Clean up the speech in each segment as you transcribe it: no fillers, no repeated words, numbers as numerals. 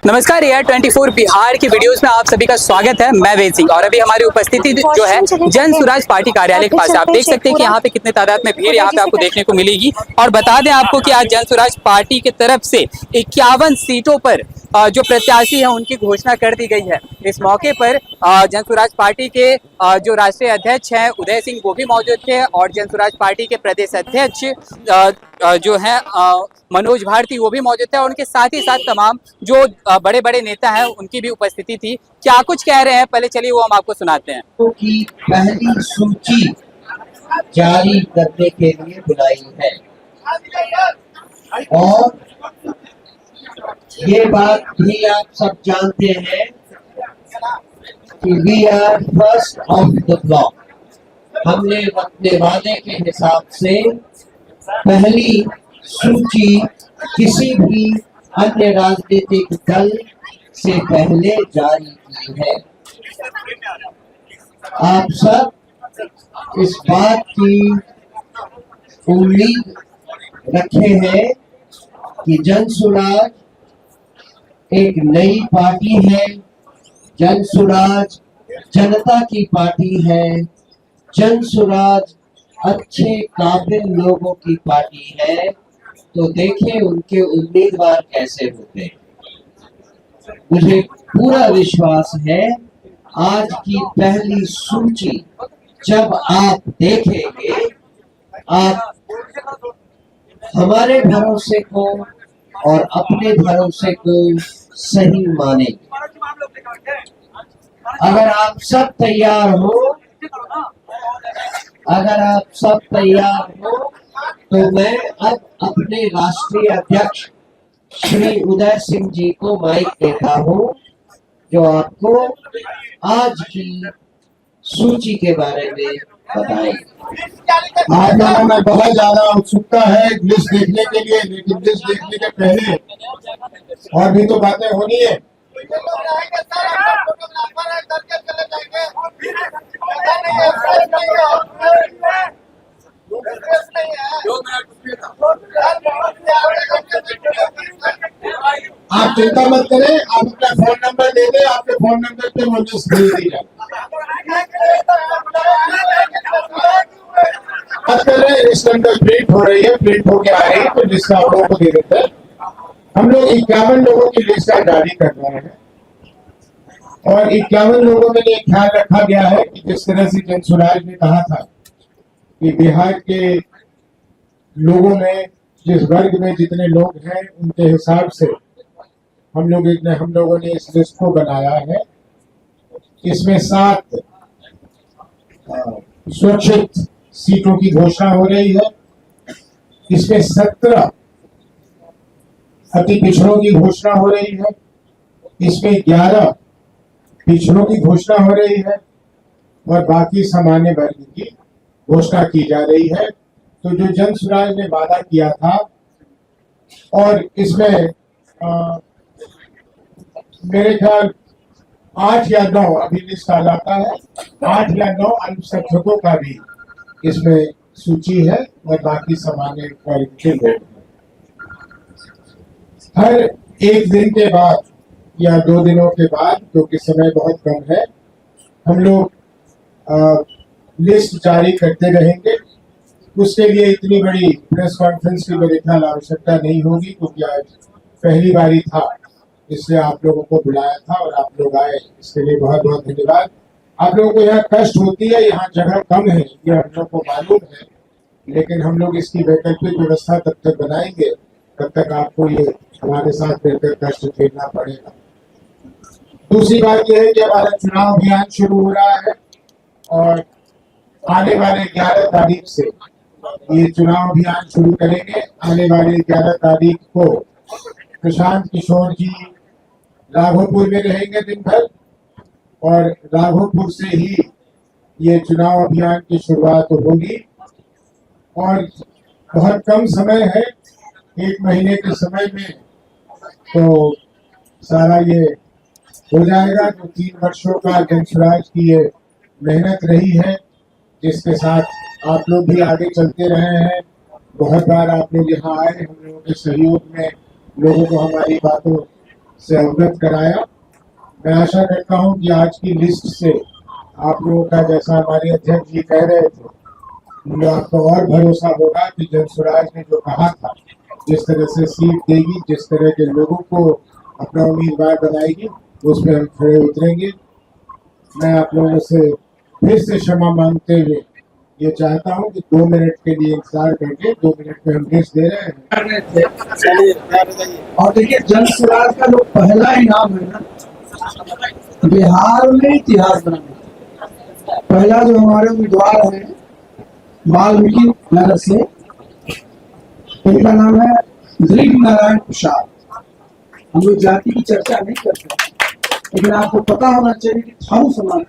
नमस्कार, एआर 24 बिहार की वीडियोस में आप सभी का स्वागत है। मैं वेद सिंह और अभी हमारी उपस्थिति जो है जन स्वराज पार्टी कार्यालय के पास है। आप देख सकते हैं कि यहाँ पे कितने तादाद में भीड़ यहाँ पे आपको देखने को मिलेगी। और बता दें आपको कि आज जन स्वराज पार्टी की तरफ से 51 सीटों पर जो प्रत्याशी है उनकी घोषणा कर दी गई है। इस मौके पर जन स्वराज पार्टी के जो राष्ट्रीय अध्यक्ष हैं उदय सिंह वो भी मौजूद थे और जन स्वराज पार्टी के प्रदेश अध्यक्ष जो है मनोज भारती वो भी मौजूद थे और उनके साथ ही साथ तमाम जो बड़े बड़े नेता हैं उनकी भी उपस्थिति थी। क्या कुछ कह रहे हैं, पहले चलिए वो हम आपको सुनाते हैं। की पहली सूची जारी करने के लिए बुलाई है और ये बात भी आप सब जानते हैं कि we are first of the block. हमने अपने वादे के हिसाब से पहली सूची किसी भी अन्य राजनीतिक दल से पहले जारी की है। आप सब इस बात की उम्मीद रखे हैं कि जन स्वराज एक नई पार्टी है, जन स्वराज जनता की पार्टी है, जन स्वराज अच्छे काबिल लोगों की पार्टी है। तो देखें उनके उम्मीदवार कैसे होते हैं। मुझे पूरा विश्वास है आज की पहली सूची जब आप देखेंगे आप हमारे भरोसे को और अपने भरोसे को सही मानेंगे। अगर आप सब तैयार हो तो मैं अब अपने राष्ट्रीय अध्यक्ष श्री उदय सिंह जी को माइक देता हूं जो आपको आज की सूची के बारे में बताएंगे। आप लोगों में बहुत ज्यादा उत्सुकता है लिस्ट देखने के लिए, लेकिन लिस्ट देखने के पहले और भी तो बातें होनी है। आप चिंता मत करें, आप अपना फोन नंबर दे दें, आपके फोन नंबर पे वो लिस्ट भेज दी जाए। बात कर रहे हैं लिस्ट नंबर प्रिंट हो रही है, प्रिंट होके आ रही है तो लिस्ट आप लोगों को दे देते हैं। हम लोग 51 लोगों की लिस्ट जारी कर रहे हैं और 51 लोगों में ये ख्याल रखा गया है कि जिस तरह से जन स्वराज ने कहा था कि बिहार के लोगों में जिस वर्ग में जितने लोग हैं उनके हिसाब से हम लोगों ने इस लिस्ट को बनाया है। इसमें 7 सुरक्षित सीटों की घोषणा हो रही है। इसमें 17 अति पिछड़ों की घोषणा हो रही है। इसमें 11 पिछड़ों की घोषणा हो रही है और बाकी सामान्य वर्ग की घोषणा की जा रही है। तो जो जन स्वराज ने वादा किया था और इसमें मेरे ख्याल 8 या 9 अभी लिस्ट आ जाता है, 8 या 9 अल्पसंख्यकों का भी इसमें सूची है और बाकी सामान्य वर्ग के लोग। हर एक दिन के बाद या 2 दिनों के बाद, क्योंकि समय बहुत कम है, हम लोग लिस्ट जारी करते रहेंगे। उसके लिए इतनी बड़ी प्रेस कॉन्फ्रेंस की मेरे ख्याल आवश्यकता नहीं होगी क्योंकि आज पहली बारी था, इसलिए आप लोगों को बुलाया था और आप लोग आए, इसके लिए बहुत बहुत धन्यवाद। आप लोगों को यहाँ कष्ट होती है, यहाँ जगह कम है, ये हम लोग को मालूम है, लेकिन हम लोग इसकी वैकल्पिक व्यवस्था तब तक बनाएंगे तब तक आपको ये हमारे साथ मिलकर कष्ट झेलना पड़ेगा। दूसरी बात यह है कि हमारा चुनाव अभियान शुरू हो रहा है और आने वाले 11 तारीख से ये चुनाव अभियान शुरू करेंगे। आने वाले 11 तारीख को प्रशांत किशोर जी राघोपुर में रहेंगे दिन भर और राघोपुर से ही ये चुनाव अभियान की शुरुआत होगी और बहुत कम समय है, 1 महीने के समय में तो सारा ये हो जाएगा। तो 3 वर्षों का जन स्वराज की ये मेहनत रही है जिसके साथ आप लोग भी आगे चलते रहे हैं। बहुत बार आप लोग यहाँ आए, हम लोगों के सहयोग में लोगों को हमारी बातों से अवगत कराया। मैं आशा करता हूं कि आज की लिस्ट से आप लोगों का, जैसा हमारे अध्यक्ष जी कह रहे थे, मुझे आपको और भरोसा होगा कि जनसुराज ने जो कहा था, जिस तरह से सीट देगी, जिस तरह के लोगों को अपना उम्मीदवार बनाएगी, उस पर हम खड़े उतरेंगे। मैं आप लोगों से फिर से क्षमा मांगते हुए ये चाहता हूं कि 2 मिनट के लिए इंतजार करके, 2 मिनट में हम लिस्ट दे रहे हैं। और देखिए जनसुराज का जो पहला इनाम है ना, बिहार में इतिहास बनाने का। पहला जो हमारे उम्मीदवार हैं वाल्मीकि नगर से, इनका नाम है दृढ़ नारायण प्रसाद। हम लोग जाति की चर्चा नहीं करते, लेकिन आपको पता होना चाहिए कि थारू समाज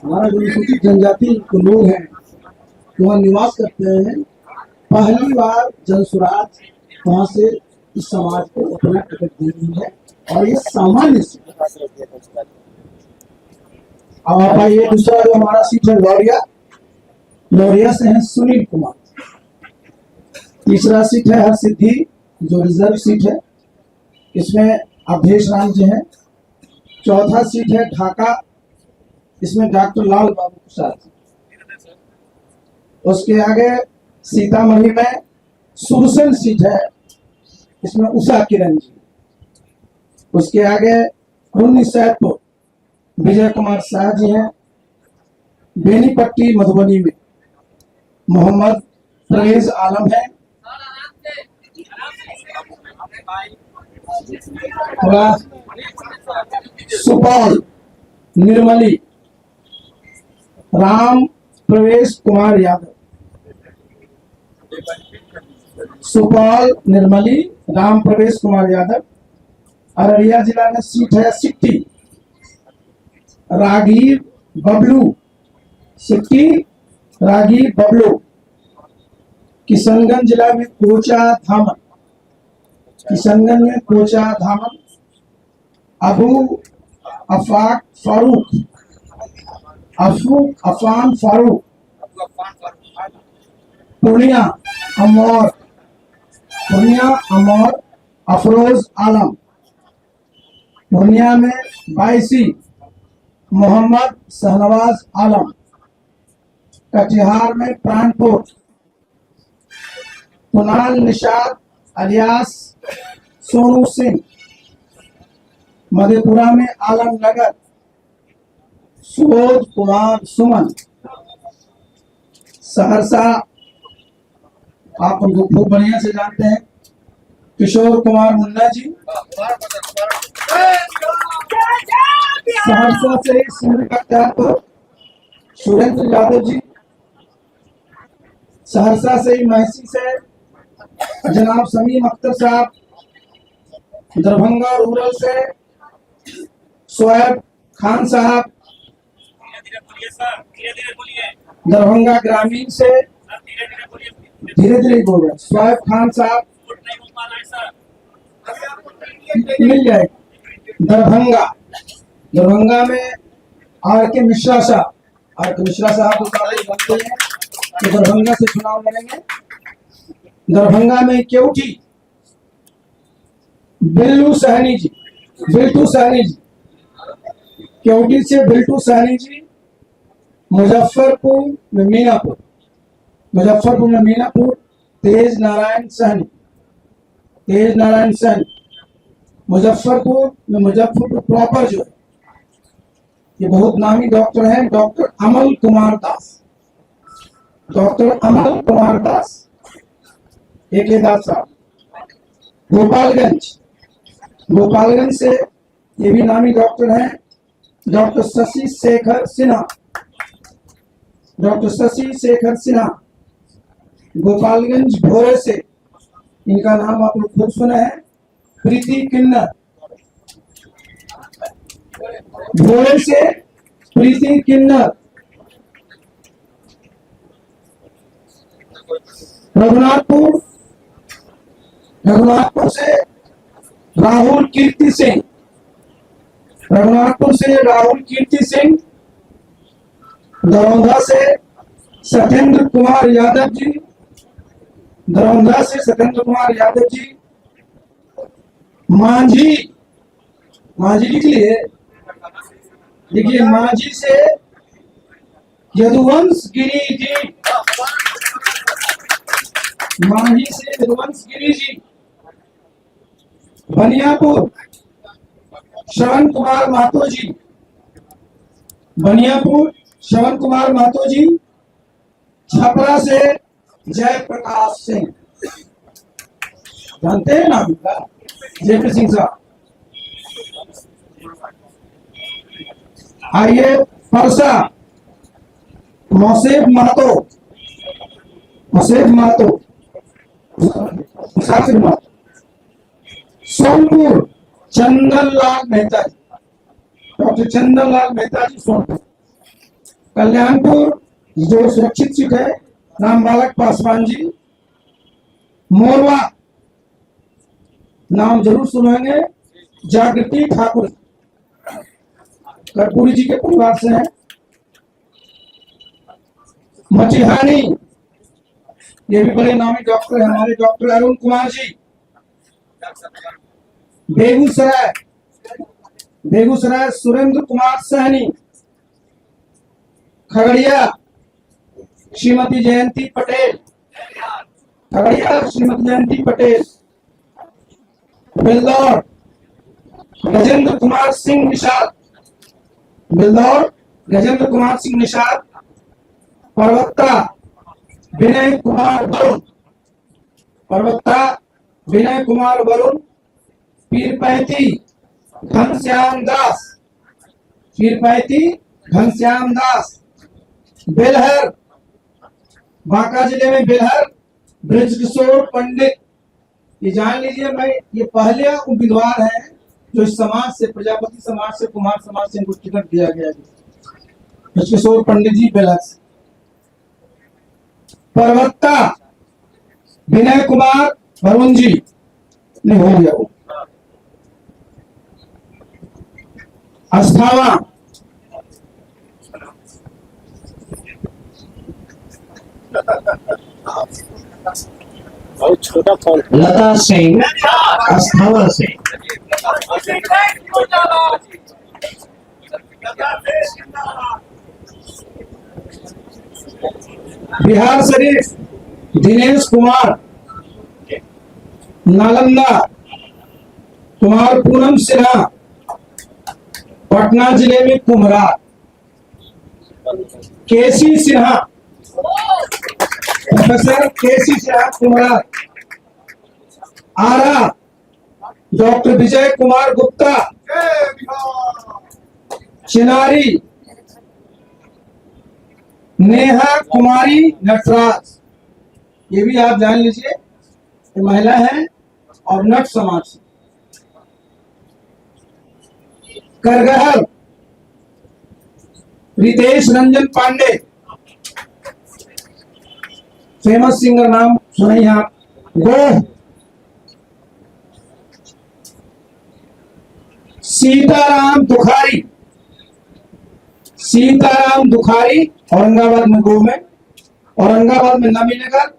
हमारा जो अनुसूचित जनजाति के लोग हैं, वहाँ निवास करते हैं। पहली बार जनसुराज वहाँ से इस समाज को अपना टिकट दे रही है, और ये सामान्य अब आप आइए, दूसरा जो हमारा सीट है लौरिया, लौरिया से है सुनील कुमार। तीसरा सीट है हरसिद्धि, जो रिजर्व सीट है, इसमें अवधेश राम जी हैं। चौथा सीट है ढाका, इसमें डॉक्टर लाल बाबू प्रसाद। उसके आगे सीतामढ़ी में सुरसन सीट है, इसमें उषा किरण जी। उसके आगे रुन्नी सैदपुर विजय कुमार शाह जी हैं। बेनीपट्टी मधुबनी में मोहम्मद परवेज आलम है। सुपौल निर्मली राम प्रवेश कुमार यादव। सुपौल निर्मली राम प्रवेश कुमार यादव। अररिया जिला में सीट है सिट्टी, रागीर बबलू। सिट्टी रागीर बबलू। किशनगंज जिला में कोचा धामन। किशनगंज में कोचा धामन। अबू अफाक फारूक, अफान फारूक। पूर्णिया अमौर, पूर्णिया अमौर अफरोज आलम। पूर्णिया में बाईसी मोहम्मद शहनवाज आलम। कटिहार में प्राणपुर कुणाल निषाद अलियास सोनू सिंह। मधेपुरा में आलमनगर सुबोध कुमार सुमन। सहरसा आप उनको खूब बढ़िया से जानते हैं, किशोर कुमार मुन्ना जी। सहरसा से सुरेंद्र यादव जी। सहरसा से महसी से जनाब समीम अख्तर साहब। दरभंगा रूरल से शोएब खान साहब। दरभंगा ग्रामीण से धीरे धीरे बोल रहे शोएब खान साहब मिल जाएगा। दरभंगा में आर के मिश्रा साहब। आर के मिश्रा साहब को जानते हैं, तो दरभंगा से चुनाव लड़ेंगे। दरभंगा में केवटी बिल्लू सहनी जी, बिल्टू सहनी जी। केवटी से बिल्टू सहनी जी। मुजफ्फरपुर में मीनापुर, मुजफ्फरपुर में मीनापुर तेज नारायण सहनी, तेज नारायण सहनी। मुजफ्फरपुर में मुजफ्फरपुर प्रॉपर जो है, ये बहुत नामी डॉक्टर हैं, डॉक्टर अमल कुमार दास। डॉक्टर अमल कुमार दास, एक दास साहब। गोपालगंज, गोपालगंज से ये भी नामी डॉक्टर हैं, डॉक्टर शशि शेखर सिन्हा। डॉक्टर शशि शेखर सिन्हा गोपालगंज भोरे से, इनका नाम आप लोग खूब सुने हैं। प्रीति किन्नर, भोरे से प्रीति किन्नर। रघुनाथपुर, रघुनाथपुर से राहुल कीर्ति सिंह। रघुनाथपुर से राहुल कीर्ति सिंह। दरौंधा से सत्येंद्र कुमार यादव जी। दरौंधा से सत्येंद्र कुमार यादव जी। मांझी माझी लिख लिए, देखिए माझी से यदुवंश गिरी जी, माझी से यदुवंश गिरी जी। बनियापुर श्रवण कुमार महतो जी, बनियापुर श्रवण कुमार महतो जी। छपरा से जय प्रकाश सिंह, जानते हैं नाम का, जय सिंह साहब। आइए परसा मौसेफ महतो, मौसेफ महतो, मुसाफिर महतो। सोनपुर चंदन लाल मेहता जी, डॉक्टर चंदन लाल मेहता जी सोनपुर। कल्याणपुर जो सुरक्षित सीट है, राम बालक पासवान जी। मोरवा नाम जरूर सुनेंगे, जागृति ठाकुर, कर्पूरी जी के परिवार से हैं। मटिहानी, ये भी बड़े नामी डॉक्टर हैं हमारे, डॉक्टर अरुण कुमार जी। बेगूसराय, बेगूसराय सुरेंद्र कुमार सहनी। खगड़िया श्रीमती जयंती पटेल, खगड़िया श्रीमती जयंती पटेल। बिल्दौर गजेंद्र कुमार सिंह निषाद, बिल्दौर गजेंद्र कुमार सिंह निषाद। परबत्ता विनय कुमार वरुण, परबत्ता विनय कुमार वरुण। पीरपैती घनश्याम दास, पीरपैती घनश्याम दास। बेलहर, बांका जिले में बेलहर ब्रजकिशोर पंडित। ये जान लीजिए, मैं ये पहले उम्मीदवार है जो इस समाज से, प्रजापति समाज से, कुमार समाज से इनको टिकट दिया गया है। ब्रजकिशोर पंडित जी बेलहर से। परबत्ता विनय कुमार वरुण जी ने हो गया वो। अस्थावा बहुत छोटा फॉल। लता सिंह अस्थाना से। बिहार शरीफ दिनेश कुमार। नालंदा कुमार पूनम सिन्हा, पटना जिले में कुम्हरा। केसी सिन्हा, प्रोफेसर केसी सिन्हा कुम्हरा। आरा डॉक्टर विजय कुमार गुप्ता। चिनारी नेहा कुमारी नटराज, ये भी आप जान लीजिए, ये महिला है और नट समाज से। करगहर रितेश रंजन पांडे, फेमस सिंगर, नाम सुने आप। गोह सीताराम दुखारी, सीताराम दुखारी औरंगाबाद में, गोह में, औरंगाबाद में नवीनगर।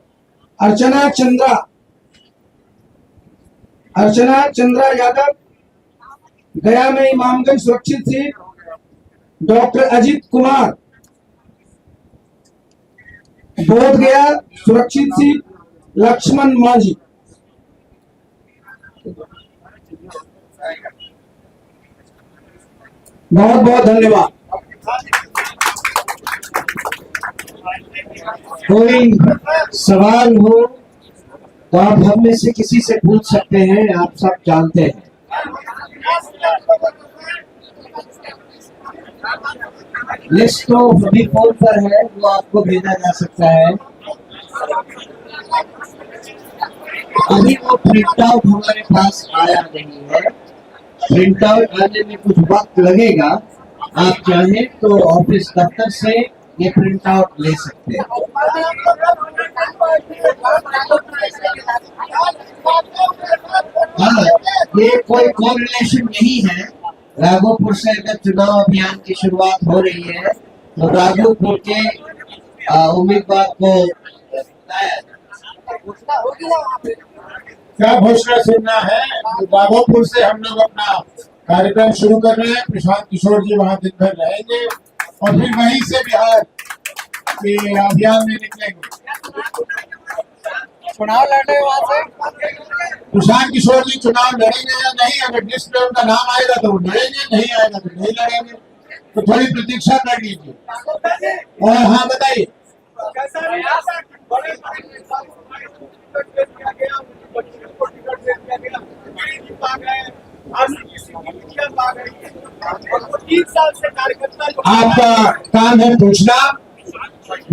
अर्चना चंद्रा, अर्चना चंद्रा यादव, गया में इमामगंज सुरक्षित सीट। डॉक्टर अजित कुमार, बोध गया सुरक्षित सीट। लक्ष्मण मांझी। बहुत बहुत धन्यवाद। कोई सवाल हो तो आप हम में से किसी से पूछ सकते हैं, आप सब जानते हैं। लिस्ट तो अभी फोन पर है, वो आपको भेजा जा सकता है। अभी वो प्रिंट आउट हमारे पास आया नहीं है, प्रिंट आउट आने में कुछ वक्त लगेगा। आप चाहें तो ऑफिस दफ्तर से ये प्रिंट आउट ले सकते हैं। हाँ, ये कोई कोरिलेशन नहीं है। राघोपुर से अगर चुनाव अभियान की शुरुआत हो रही है तो राघोपुर के उम्मीदवार को क्या घोषणा सुनना है? राघोपुर से हम लोग अपना कार्यक्रम शुरू कर रहे हैं। प्रशांत किशोर जी वहां दिन भर रहेंगे और फिर वहीं से बिहार के अभियान में निकलेंगे। चुनाव लड़े वहां से प्रशांत किशोर जी चुनाव लड़ेंगे या नहीं, अगर लिस्ट में उनका नाम आएगा तो वो लड़ेंगे, नहीं आएगा तो नहीं लड़ेंगे, तो थोड़ी प्रतीक्षा कर लीजिए। और हाँ बताइए, आपका काम है पूछना।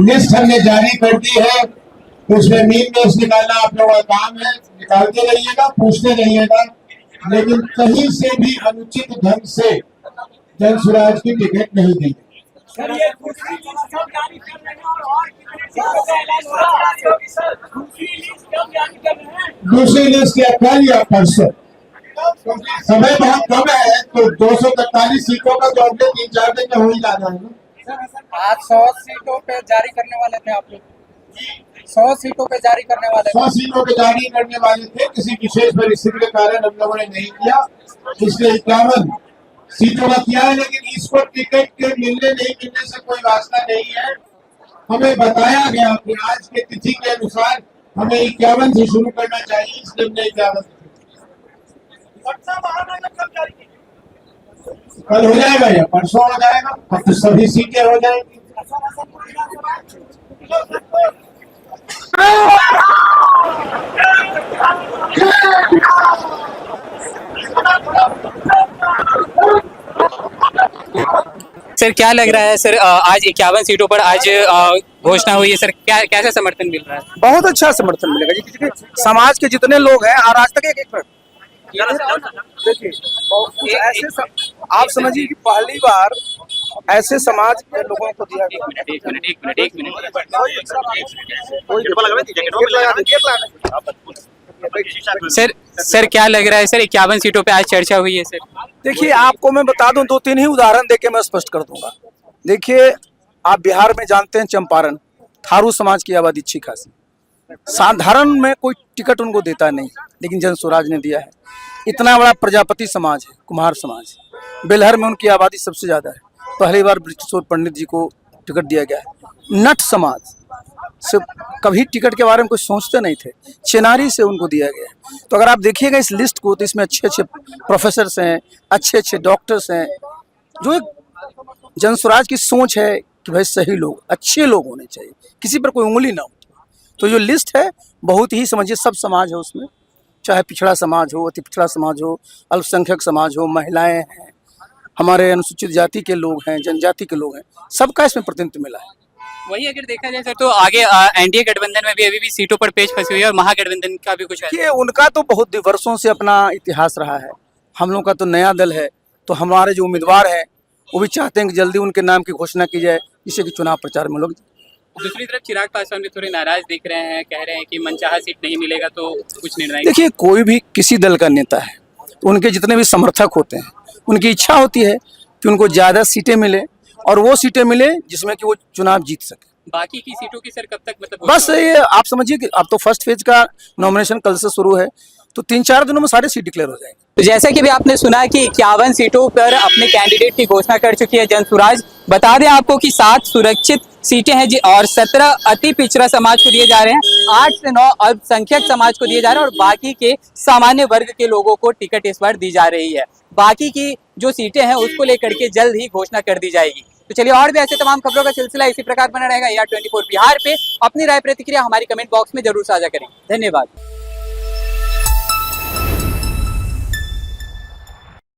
लिस्ट हमने जारी कर दी है, उसमें मीन मेष निकालना आप लोगों का काम है। निकालते रहिएगा, पूछते रहिएगा, लेकिन कहीं से भी अनुचित ढंग से जन स्वराज की टिकट नहीं दी। दूसरी लिस्ट या कल या परसों, समय बहुत कम है, तो 243 सीटों का तो अगले 3-4 दिन में हो ही जाना है ना। आज 100 सीटों पे जारी करने वाले थे आप लोग, 100 सीटों पे जारी करने वाले 100 सीटों पे जारी करने वाले थे, किसी विशेष परिस्थिति के कारण हम लोगों ने नहीं किया, इसलिए 51 सीटों का किया है। लेकिन इसको टिकट के मिलने नहीं मिलने से कोई वास्ता नहीं है। हमें बताया गया कि आज के तिथि के अनुसार हमें 51 से शुरू करना चाहिए, इसलिए हमने 51 कल हो जाएगा या परसों हो जाएगा, अब तो सभी सीटें हो जाएंगी। सर क्या लग रहा है सर, आज 51 सीटों पर आज घोषणा हुई है सर, क्या कैसा समर्थन मिल रहा है? बहुत अच्छा समर्थन मिलेगा जी, क्योंकि समाज के जितने लोग हैं, और आज तक एक देखिए कुछ ऐसे आप समझिए कि पहली बार ऐसे समाज के लोगों को दिया सर क्या लग रहा है सर, 51 सीटों पे आज चर्चा हुई है सर? देखिए आपको मैं बता दूं, 2-3 ही उदाहरण देके मैं स्पष्ट कर दूंगा। देखिए आप बिहार में जानते हैं, चंपारण थारू समाज की आबादी अच्छी खासी, साधारण में कोई टिकट उनको देता नहीं, लेकिन जन स्वराज ने दिया है। इतना बड़ा प्रजापति समाज है, कुम्हार समाज, बेलहर में उनकी आबादी सबसे ज्यादा है, पहली बार बृहस्पति पंडित जी को टिकट दिया गया है। नट समाज से कभी टिकट के बारे में कुछ सोचते नहीं थे, चेनारी से उनको दिया गया है। तो अगर आप देखिएगा इस लिस्ट को, तो इसमें अच्छे अच्छे प्रोफेसर हैं, अच्छे अच्छे डॉक्टर्स हैं, जो एक जन स्वराज की सोच है कि भाई सही लोग, अच्छे लोग होने चाहिए, किसी पर कोई उंगली ना हो। तो जो लिस्ट है बहुत ही समझिए सब समाज है उसमें, चाहे पिछड़ा समाज हो, अति पिछड़ा समाज हो, अल्पसंख्यक समाज हो, महिलाएं हैं, हमारे अनुसूचित जाति के लोग हैं, जनजाति के लोग हैं, सबका इसमें प्रतिनिधित्व मिला है। वही अगर देखा जाए सर तो आगे एनडीए गठबंधन में भी अभी भी सीटों पर पेच फंसी हुई है और महागठबंधन का भी कुछ है। ये उनका तो बहुत वर्षों से अपना इतिहास रहा है, हम लोग का तो नया दल है, तो हमारे जो उम्मीदवार हैं वो भी चाहते हैं कि जल्दी उनके नाम की घोषणा की जाए, जिससे कि चुनाव प्रचार में लोग। दूसरी तरफ चिराग पासवान भी थोड़े नाराज दिख रहे हैं, कह रहे हैं कि मनचाहा सीट नहीं मिलेगा तो कुछ निर्णय। देखिए कोई भी किसी दल का नेता है, तो उनके जितने भी समर्थक होते हैं, उनकी इच्छा होती है कि उनको ज़्यादा सीटें मिले और वो सीटें मिले जिसमें कि वो चुनाव जीत सके। बाकी की सीटों की सर कब तक मतलब? बस ये आप समझिए कि अब तो फर्स्ट फेज का नॉमिनेशन कल से शुरू है, तो 3-4 दिनों में सारे सीट डिक्लेयर हो जाएंगे। तो जैसा कि भी आपने सुना कि 51 सीटों पर अपने कैंडिडेट की घोषणा कर चुकी है जन स्वराज। बता दें आपको कि 7 सुरक्षित सीटें हैं जी, और 17 अति पिछड़ा समाज को दिए जा रहे हैं, 8 से 9 अल्पसंख्यक समाज को दिए जा रहे हैं और बाकी के सामान्य वर्ग के लोगों को टिकट इस बार दी जा रही है। बाकी की जो सीटें हैं उसको लेकर के जल्द ही घोषणा कर दी जाएगी। तो चलिए और भी ऐसे तमाम खबरों का सिलसिला इसी प्रकार बना रहेगा AR24 बिहार पे। अपनी राय प्रतिक्रिया हमारी कमेंट बॉक्स में जरूर साझा करें। धन्यवाद।